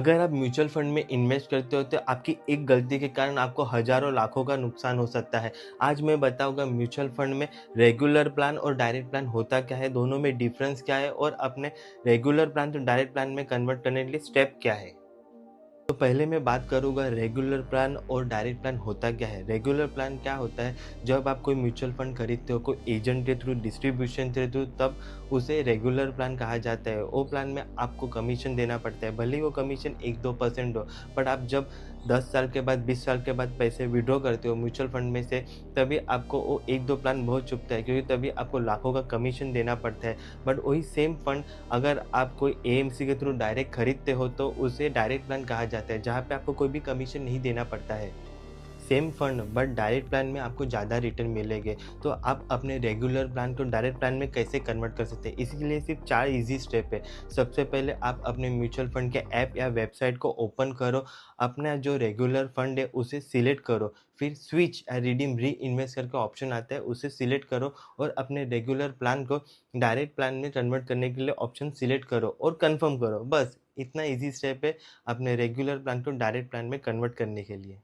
अगर आप mutual fund में इन्वेस्ट करते हो तो आपकी एक गलती के कारण आपको हज़ारों लाखों का नुकसान हो सकता है। आज मैं बताऊँगा म्यूचुअल फंड में रेगुलर प्लान और डायरेक्ट प्लान होता क्या है, दोनों में डिफ़रेंस क्या है और अपने रेगुलर प्लान तो डायरेक्ट प्लान में कन्वर्ट करने के लिए स्टेप क्या है। तो पहले मैं बात करूँगा रेगुलर प्लान और डायरेक्ट प्लान होता क्या है। रेगुलर प्लान क्या होता है, जब आप कोई म्यूचुअल फंड खरीदते हो कोई एजेंट के थ्रू, डिस्ट्रीब्यूशन के थ्रू, तब उसे रेगुलर प्लान कहा जाता है। वो प्लान में आपको कमीशन देना पड़ता है, भले ही वो कमीशन 1-2% हो, बट आप जब 10 साल के बाद, 20 साल के बाद पैसे विड्रॉ करते हो म्यूचुअल फंड में से, तभी आपको वो 1-2 प्लान बहुत चुभता है, क्योंकि तभी आपको लाखों का कमीशन देना पड़ता है। बट वही सेम फंड अगर आप कोई एएमसी के थ्रू डायरेक्ट खरीदते हो तो उसे डायरेक्ट प्लान कहा जाता है, जहाँ पे आपको कोई भी कमीशन नहीं देना पड़ता है। Same fund but direct plan में आपको ज़्यादा रिटर्न मिलेंगे। तो आप अपने रेगुलर प्लान को डायरेक्ट प्लान में कैसे कन्वर्ट कर सकते हैं, इसके लिए सिर्फ 4 ईज़ी स्टेप है। सबसे पहले आप अपने म्यूचुअल फंड के ऐप या वेबसाइट को ओपन करो, अपना जो रेगुलर फंड है उसे सिलेक्ट करो, फिर स्विच या रिडीम री-इन्वेस्ट करके ऑप्शन आता है उसे सिलेक्ट करो और अपने रेगुलर प्लान को डायरेक्ट प्लान में कन्वर्ट करने के लिए ऑप्शन सिलेक्ट करो और कन्फर्म करो। बस इतना ईज़ी स्टेप है अपने रेगुलर प्लान को डायरेक्ट प्लान में कन्वर्ट करने के लिए।